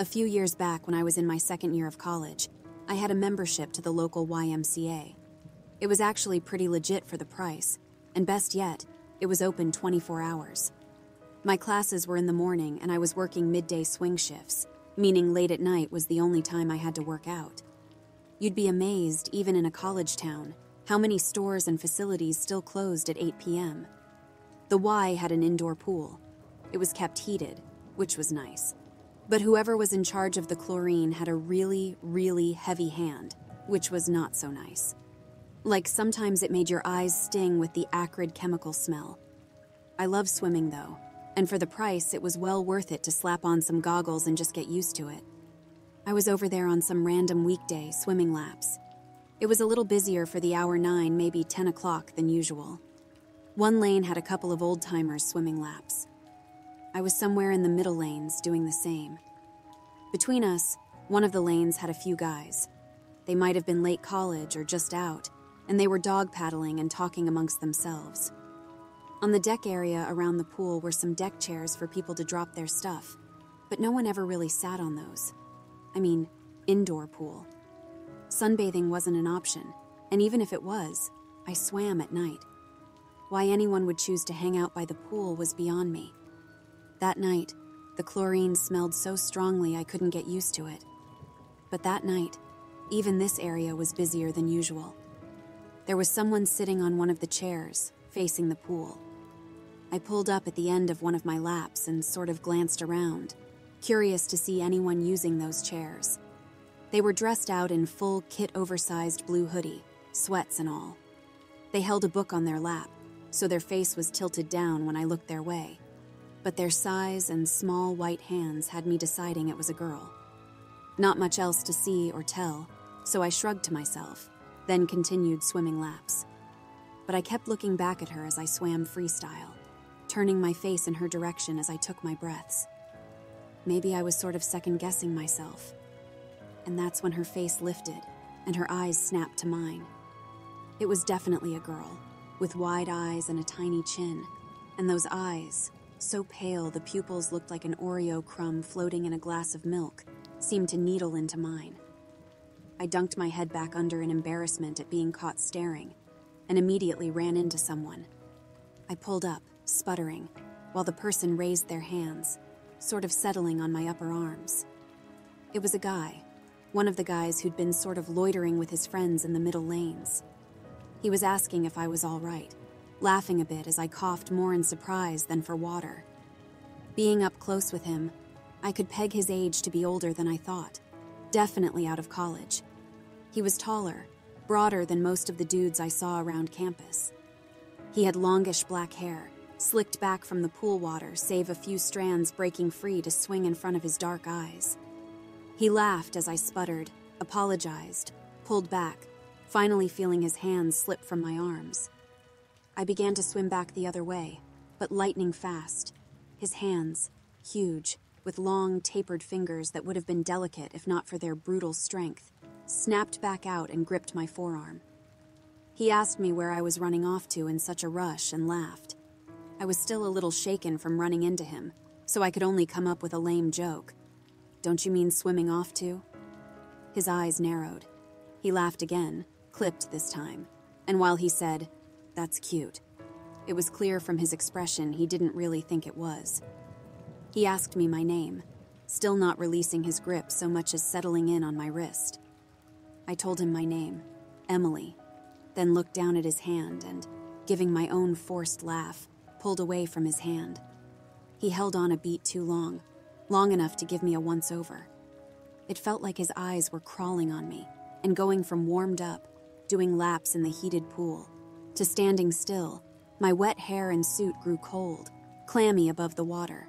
A few years back, when I was in my second year of college, I had a membership to the local YMCA. It was actually pretty legit for the price, and best yet, it was open 24 hours. My classes were in the morning, and I was working midday swing shifts, meaning late at night was the only time I had to work out. You'd be amazed, even in a college town, how many stores and facilities still closed at 8 p.m. The Y had an indoor pool. It was kept heated, which was nice. But whoever was in charge of the chlorine had a really, really heavy hand, which was not so nice. Like, sometimes it made your eyes sting with the acrid chemical smell. I love swimming, though, and for the price, it was well worth it to slap on some goggles and just get used to it. I was over there on some random weekday swimming laps. It was a little busier for the hour 9, maybe 10 o'clock than usual. One lane had a couple of old-timers swimming laps. I was somewhere in the middle lanes doing the same. Between us, one of the lanes had a few guys. They might have been late college or just out, and they were dog paddling and talking amongst themselves. On the deck area around the pool were some deck chairs for people to drop their stuff, but no one ever really sat on those. I mean, indoor pool. Sunbathing wasn't an option, and even if it was, I swam at night. Why anyone would choose to hang out by the pool was beyond me. That night, the chlorine smelled so strongly I couldn't get used to it. But that night, even this area was busier than usual. There was someone sitting on one of the chairs, facing the pool. I pulled up at the end of one of my laps and sort of glanced around, curious to see anyone using those chairs. They were dressed out in full kit-oversized blue hoodie, sweats and all. They held a book on their lap, so their face was tilted down when I looked their way. But their size and small white hands had me deciding it was a girl. Not much else to see or tell, so I shrugged to myself, then continued swimming laps. But I kept looking back at her as I swam freestyle, turning my face in her direction as I took my breaths. Maybe I was sort of second-guessing myself. And that's when her face lifted, and her eyes snapped to mine. It was definitely a girl, with wide eyes and a tiny chin, and those eyes, so pale the pupils looked like an Oreo crumb floating in a glass of milk, seemed to needle into mine. I dunked my head back under in embarrassment at being caught staring, and immediately ran into someone. I pulled up, sputtering, while the person raised their hands, sort of settling on my upper arms. It was a guy, one of the guys who'd been sort of loitering with his friends in the middle lanes. He was asking if I was all right, laughing a bit as I coughed more in surprise than for water. Being up close with him, I could peg his age to be older than I thought, definitely out of college. He was taller, broader than most of the dudes I saw around campus. He had longish black hair, slicked back from the pool water, save a few strands breaking free to swing in front of his dark eyes. He laughed as I sputtered, apologized, pulled back, finally feeling his hands slip from my arms. I began to swim back the other way, but lightning fast. His hands, huge, with long, tapered fingers that would have been delicate if not for their brutal strength, snapped back out and gripped my forearm. He asked me where I was running off to in such a rush and laughed. I was still a little shaken from running into him, so I could only come up with a lame joke. "Don't you mean swimming off to?" His eyes narrowed. He laughed again, clipped this time, and while he said, "That's cute," it was clear from his expression he didn't really think it was. He asked me my name, still not releasing his grip so much as settling in on my wrist. I told him my name, Emily, then looked down at his hand and, giving my own forced laugh, pulled away from his hand. He held on a beat too long enough to give me a once-over. It felt like his eyes were crawling on me, and going from warmed up, doing laps in the heated pool, to standing still, my wet hair and suit grew cold, clammy above the water.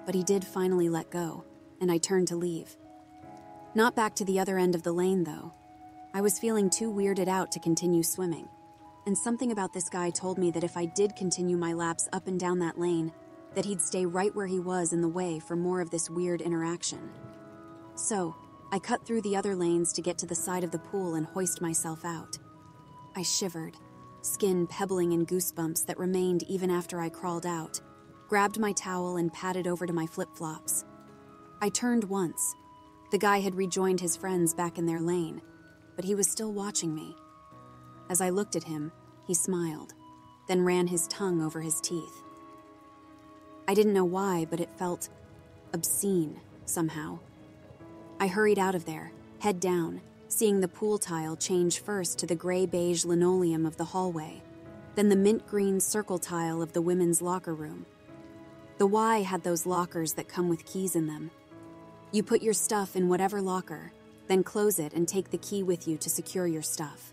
But he did finally let go, and I turned to leave. Not back to the other end of the lane, though. I was feeling too weirded out to continue swimming, and something about this guy told me that if I did continue my laps up and down that lane, that he'd stay right where he was in the way for more of this weird interaction. So, I cut through the other lanes to get to the side of the pool and hoist myself out. I shivered, skin pebbling in goosebumps that remained even after I crawled out, grabbed my towel and padded over to my flip-flops. I turned once. The guy had rejoined his friends back in their lane, but he was still watching me. As I looked at him, he smiled, then ran his tongue over his teeth. I didn't know why, but it felt obscene somehow. I hurried out of there, head down, seeing the pool tile change first to the gray-beige linoleum of the hallway, then the mint-green circle tile of the women's locker room. The Y had those lockers that come with keys in them. You put your stuff in whatever locker, then close it and take the key with you to secure your stuff.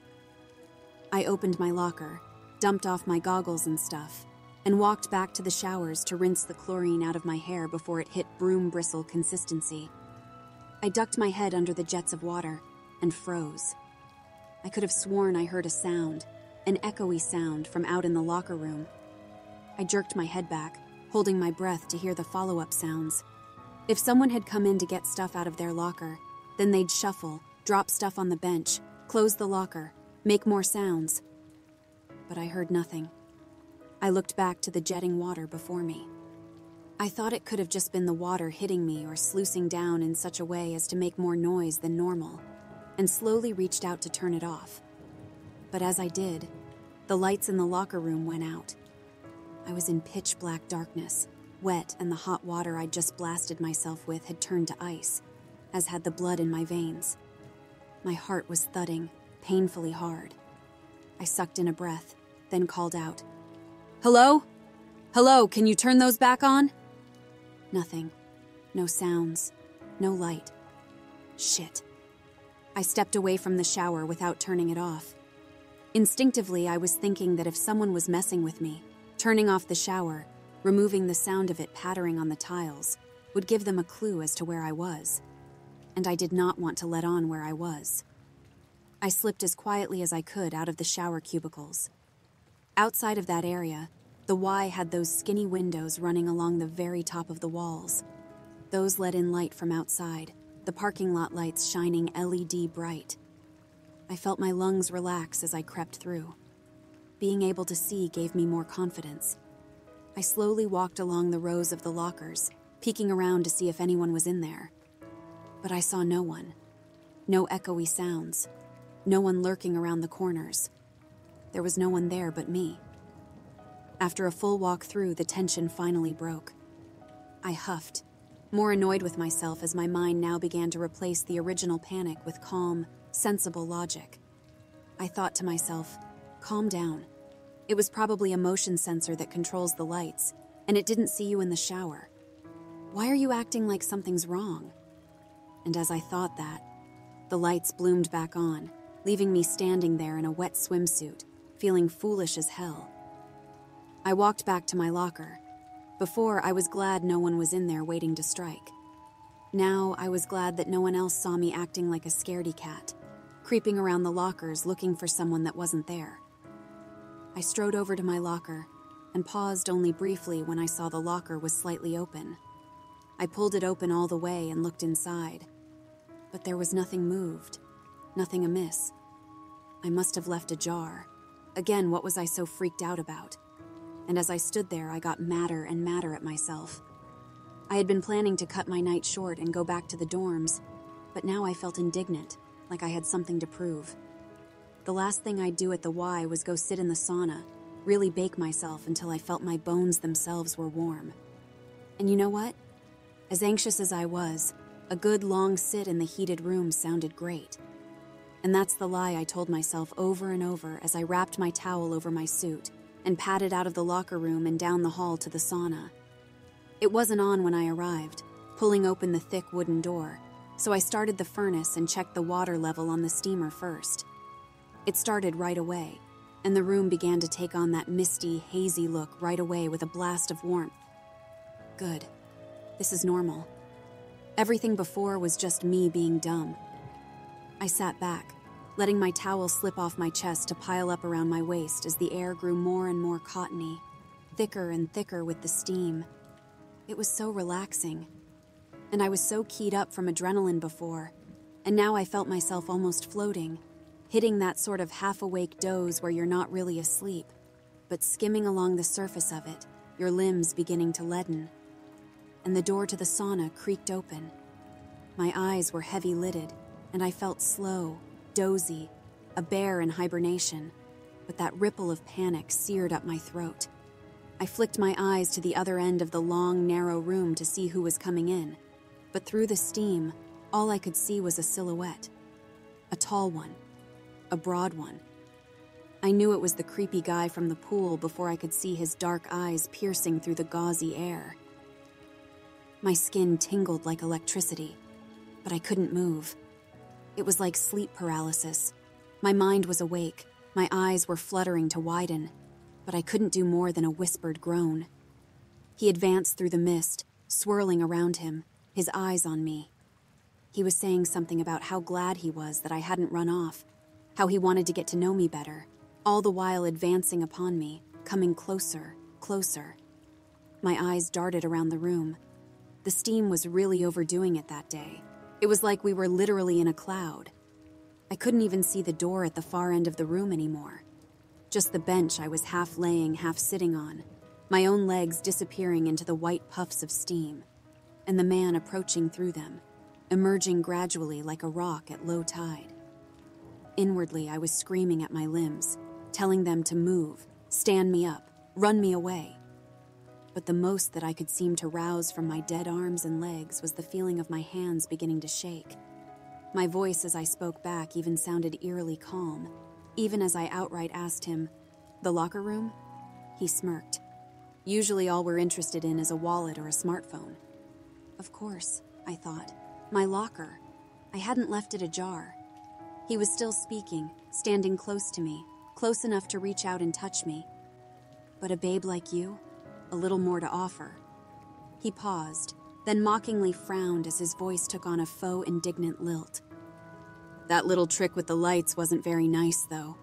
I opened my locker, dumped off my goggles and stuff, and walked back to the showers to rinse the chlorine out of my hair before it hit broom bristle consistency. I ducked my head under the jets of water and froze. I could have sworn I heard a sound, an echoey sound from out in the locker room. I jerked my head back, holding my breath to hear the follow-up sounds. If someone had come in to get stuff out of their locker, then they'd shuffle, drop stuff on the bench, close the locker, make more sounds. But I heard nothing. I looked back to the jetting water before me. I thought it could have just been the water hitting me or sluicing down in such a way as to make more noise than normal, and slowly reached out to turn it off. But as I did, the lights in the locker room went out. I was in pitch-black darkness, wet, and the hot water I'd just blasted myself with had turned to ice, as had the blood in my veins. My heart was thudding, painfully hard. I sucked in a breath, then called out, "Hello? Hello, can you turn those back on?" Nothing. No sounds. No light. Shit. I stepped away from the shower without turning it off. Instinctively, I was thinking that if someone was messing with me, turning off the shower, removing the sound of it pattering on the tiles, would give them a clue as to where I was. And I did not want to let on where I was. I slipped as quietly as I could out of the shower cubicles. Outside of that area, the Y had those skinny windows running along the very top of the walls. Those let in light from outside, the parking lot lights shining LED bright. I felt my lungs relax as I crept through. Being able to see gave me more confidence. I slowly walked along the rows of the lockers, peeking around to see if anyone was in there. But I saw no one. No echoey sounds. No one lurking around the corners. There was no one there but me. After a full walk through, the tension finally broke. I huffed, more annoyed with myself as my mind now began to replace the original panic with calm, sensible logic. I thought to myself, calm down. It was probably a motion sensor that controls the lights, and it didn't see you in the shower. Why are you acting like something's wrong? And as I thought that, the lights bloomed back on, leaving me standing there in a wet swimsuit, feeling foolish as hell. I walked back to my locker. Before, I was glad no one was in there waiting to strike. Now, I was glad that no one else saw me acting like a scaredy cat, creeping around the lockers looking for someone that wasn't there. I strode over to my locker and paused only briefly when I saw the locker was slightly open. I pulled it open all the way and looked inside, but there was nothing moved, nothing amiss. I must have left ajar. Again, what was I so freaked out about? And as I stood there, I got madder and madder at myself. I had been planning to cut my night short and go back to the dorms, but now I felt indignant, like I had something to prove. The last thing I'd do at the Y was go sit in the sauna, really bake myself until I felt my bones themselves were warm. And you know what? As anxious as I was, a good long sit in the heated room sounded great. And that's the lie I told myself over and over as I wrapped my towel over my suit and padded out of the locker room and down the hall to the sauna. It wasn't on when I arrived, pulling open the thick wooden door, so I started the furnace and checked the water level on the steamer first. It started right away, and the room began to take on that misty, hazy look right away with a blast of warmth. Good. This is normal. Everything before was just me being dumb. I sat back, letting my towel slip off my chest to pile up around my waist as the air grew more and more cottony, thicker and thicker with the steam. It was so relaxing. And I was so keyed up from adrenaline before, and now I felt myself almost floating, hitting that sort of half-awake doze where you're not really asleep, but skimming along the surface of it, your limbs beginning to leaden. And the door to the sauna creaked open, My eyes were heavy-lidded, and I felt slow, dozy, a bear in hibernation, but that ripple of panic seared up my throat. I flicked my eyes to the other end of the long, narrow room to see who was coming in, but through the steam, all I could see was a silhouette. A tall one. A broad one. I knew it was the creepy guy from the pool before I could see his dark eyes piercing through the gauzy air. My skin tingled like electricity, but I couldn't move. It was like sleep paralysis. My mind was awake, my eyes were fluttering to widen, but I couldn't do more than a whispered groan. He advanced through the mist, swirling around him, his eyes on me. He was saying something about how glad he was that I hadn't run off, how he wanted to get to know me better, all the while advancing upon me, coming closer, closer. My eyes darted around the room. The steam was really overdoing it that day. It was like we were literally in a cloud. I couldn't even see the door at the far end of the room anymore. Just the bench I was half laying, half sitting on, my own legs disappearing into the white puffs of steam, and the man approaching through them, emerging gradually like a rock at low tide. Inwardly, I was screaming at my limbs, telling them to move, stand me up, run me away. But the most that I could seem to rouse from my dead arms and legs was the feeling of my hands beginning to shake. My voice as I spoke back even sounded eerily calm, even as I outright asked him, "The locker room?" He smirked. Usually all we're interested in is a wallet or a smartphone. Of course, I thought. My locker. I hadn't left it ajar. He was still speaking, standing close to me, close enough to reach out and touch me. But a babe like you? A little more to offer. He paused, then mockingly frowned as his voice took on a faux indignant lilt. That little trick with the lights wasn't very nice, though.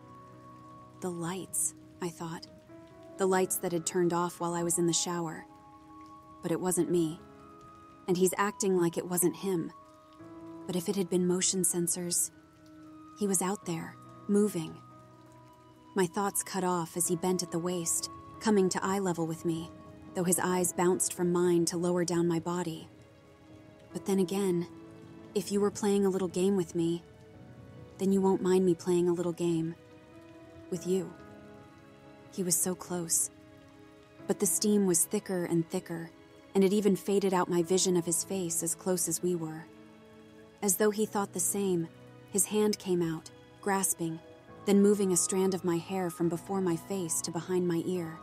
The lights, I thought. The lights that had turned off while I was in the shower. But it wasn't me. And he's acting like it wasn't him. But if it had been motion sensors, he was out there, moving. My thoughts cut off as he bent at the waist, coming to eye level with me, though his eyes bounced from mine to lower down my body. But then again, if you were playing a little game with me, then you won't mind me playing a little game with you. He was so close. But the steam was thicker and thicker, and it even faded out my vision of his face as close as we were. As though he thought the same, his hand came out, grasping, then moving a strand of my hair from before my face to behind my ear.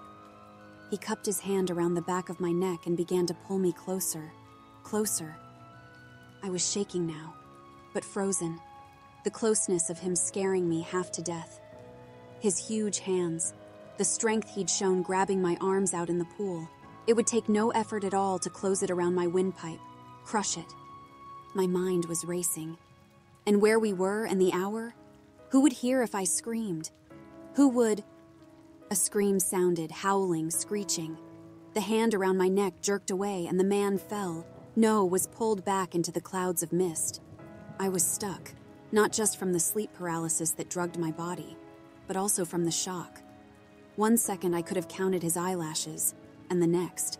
He cupped his hand around the back of my neck and began to pull me closer, closer. I was shaking now, but frozen, the closeness of him scaring me half to death. His huge hands, the strength he'd shown grabbing my arms out in the pool. It would take no effort at all to close it around my windpipe, crush it. My mind was racing. And where we were and the hour? Who would hear if I screamed? Who would? A scream sounded, howling, screeching. The hand around my neck jerked away and the man fell. No, was pulled back into the clouds of mist. I was stuck, not just from the sleep paralysis that drugged my body, but also from the shock. 1 second I could have counted his eyelashes, and the next.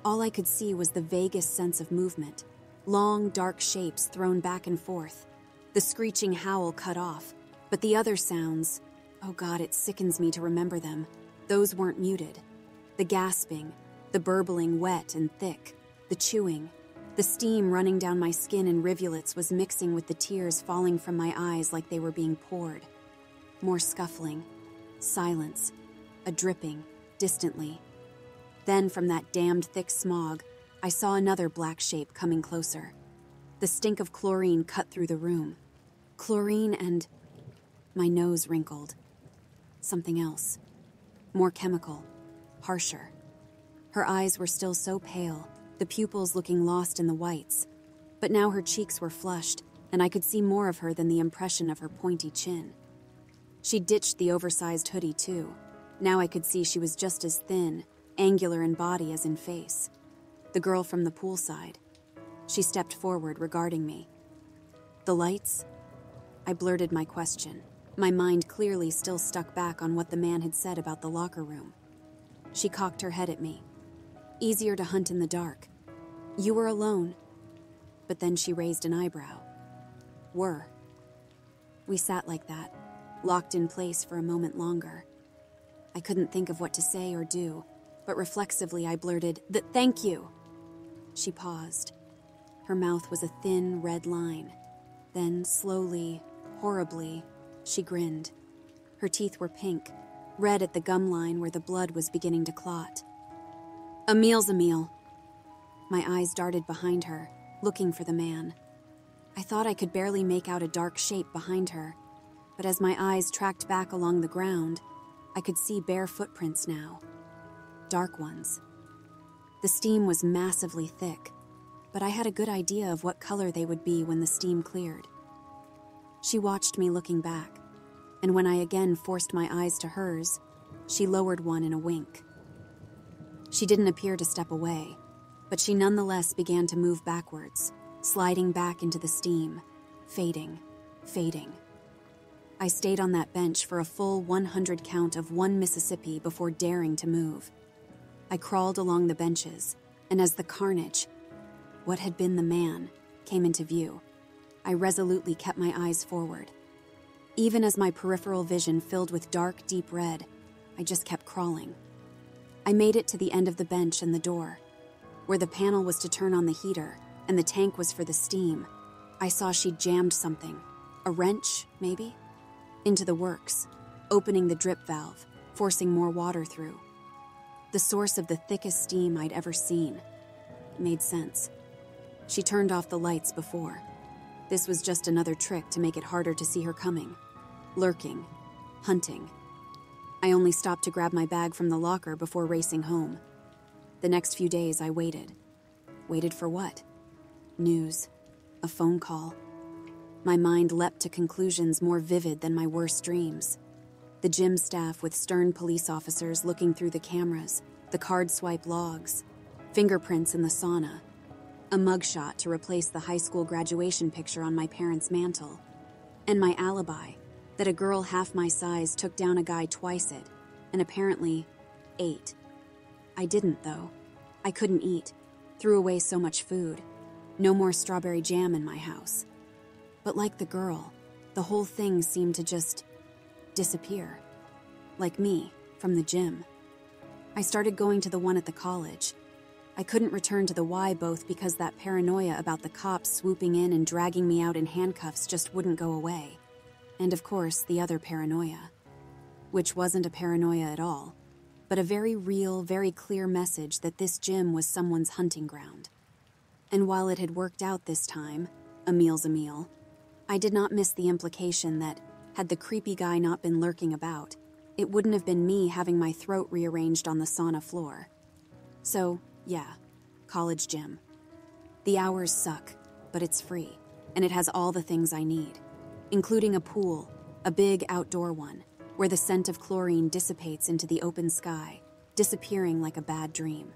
All I could see was the vaguest sense of movement, long, dark shapes thrown back and forth. The screeching howl cut off, but the other sounds, oh God, it sickens me to remember them, those weren't muted. The gasping, the burbling wet and thick, the chewing, the steam running down my skin in rivulets was mixing with the tears falling from my eyes like they were being poured. More scuffling, silence, a dripping, distantly. Then from that damned thick smog, I saw another black shape coming closer. The stink of chlorine cut through the room. Chlorine and... My nose wrinkled. Something else. More chemical. Harsher. Her eyes were still so pale, the pupils looking lost in the whites. But now her cheeks were flushed, and I could see more of her than the impression of her pointy chin. She ditched the oversized hoodie, too. Now I could see she was just as thin, angular in body as in face. The girl from the poolside. She stepped forward, regarding me. The lights? I blurted my question, my mind clearly still stuck back on what the man had said about the locker room. She cocked her head at me. Easier to hunt in the dark. You were alone. but then she raised an eyebrow. Were. We sat like that, locked in place for a moment longer. I couldn't think of what to say or do, but reflexively I blurted, "Thank you." She paused. Her mouth was a thin, red line. Then, slowly, horribly, she grinned. Her teeth were pink, red at the gum line where the blood was beginning to clot. "A meal's a meal." My eyes darted behind her, looking for the man. I thought I could barely make out a dark shape behind her, but as my eyes tracked back along the ground, I could see bare footprints now. Dark ones. The steam was massively thick, but I had a good idea of what color they would be when the steam cleared. She watched me looking back, and when I again forced my eyes to hers, she lowered one in a wink. She didn't appear to step away, but she nonetheless began to move backwards, sliding back into the steam, fading, fading. I stayed on that bench for a full 100 count of one Mississippi before daring to move. I crawled along the benches, and as the carnage, what had been the man, came into view, I resolutely kept my eyes forward. Even as my peripheral vision filled with dark, deep red, I just kept crawling. I made it to the end of the bench and the door. Where the panel was to turn on the heater, and the tank was for the steam, I saw she'd jammed something, a wrench, maybe, into the works, opening the drip valve, forcing more water through. The source of the thickest steam I'd ever seen. It made sense. She turned off the lights before. This was just another trick to make it harder to see her coming. Lurking. Hunting. I only stopped to grab my bag from the locker before racing home. The next few days I waited. Waited for what? News. A phone call. My mind leapt to conclusions more vivid than my worst dreams. The gym staff with stern police officers looking through the cameras, the card swipe logs, fingerprints in the sauna, a mugshot to replace the high school graduation picture on my parents' mantle, and my alibi that a girl half my size took down a guy twice it, and apparently ate. I didn't, though. I couldn't eat. Threw away so much food. No more strawberry jam in my house. But like the girl, the whole thing seemed to just disappear. Like me, from the gym. I started going to the one at the college. I couldn't return to the Y both because that paranoia about the cops swooping in and dragging me out in handcuffs just wouldn't go away. And of course, the other paranoia. Which wasn't a paranoia at all, but a very real, very clear message that this gym was someone's hunting ground. And while it had worked out this time, a meal's a meal, I did not miss the implication that, had the creepy guy not been lurking about, it wouldn't have been me having my throat rearranged on the sauna floor. So, yeah, college gym. The hours suck, but it's free, and it has all the things I need, including a pool, a big outdoor one, where the scent of chlorine dissipates into the open sky, disappearing like a bad dream.